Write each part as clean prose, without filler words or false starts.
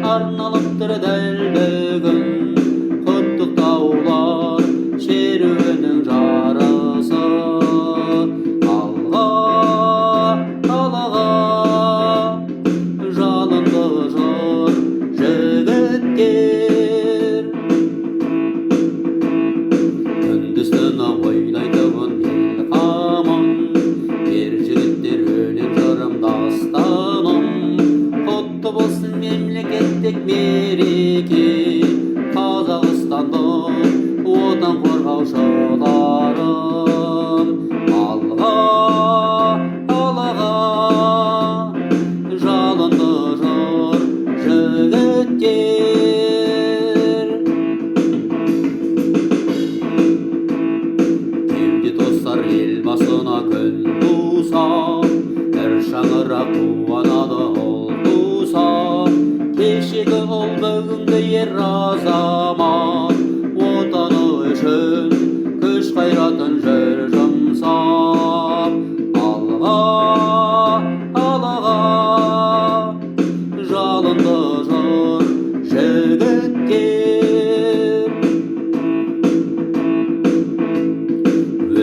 арналыптыр дәл бүгін құттықтаулар шеруінің жарысы. Алға, алға, жалынды жыр жігіттер. Күндіз-түні ойлайтұғын ел қамын, ер жігіттер өлең жырым дастаным. Құтты болсын мемлекеттік мереке, Қазақстандың отан қорғаушыларым. Алға, алға, жалынды жыр жігіттер. Кеуде тостар ел басына күн туса, бір шаңырақ қуанады ұл туса. Кешегі ұл бүгінгі ер азамат, отаны үшін күш қайратын жүр жұмсап. Алға, алға, жалынды жыр жігіттер.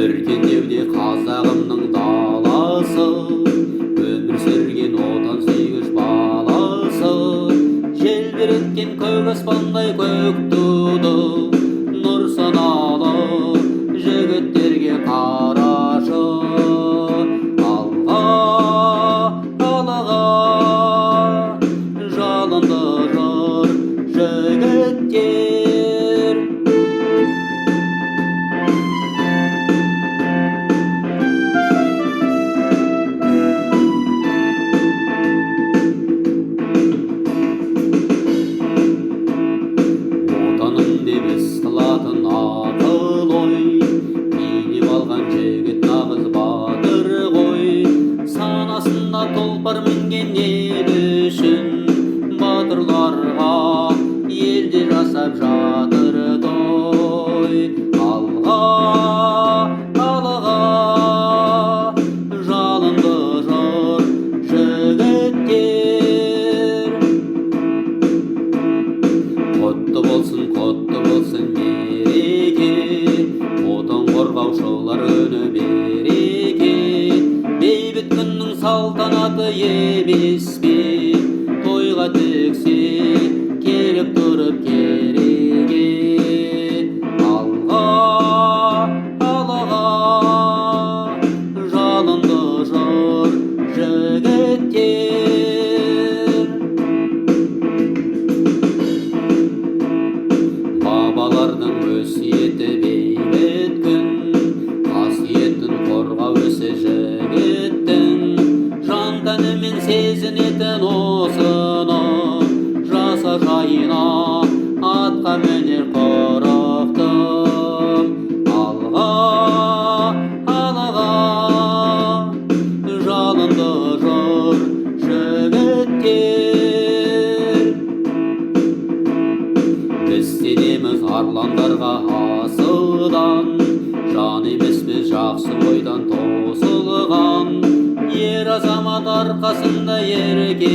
Өркендеуде қазағымның даласы, өмір сүрген отан сүйгіш баласы. Желбіреткен көк аспандай көк туды, нұр саналы жігіттерге қарашы. Алға, алға, жалынды жыр жігіттер. Отаным деп іс қылатын ақыл ой, билеп алған жігіт нағыз батыр ғой. Санасында тұлпар мінген ел үшін, батырларға елде жасап жатыр той. Алға, алға, жалынды жыр жігіттер. Құтты болсын мереке, отан қорғаушылар күні береке. Бейбіт күннің салтанаты емес пе, тойға тіксе керек тұрып кереге. Алға, алға, жалынды жыр жігіттер. Бабалардың өсиеті бейбіт күн, қасиетін қорғау ісі жігіттің. Жан тәнімен сезінетін осыны, жаса жайына атқа мінер қорықтым. Алға, алға, жалынды жыр жігіттер. Біз сенеміз арландарға асыдан, жан емеспіз жақсы ойдан тосылған. Ер азамат арқасында ерке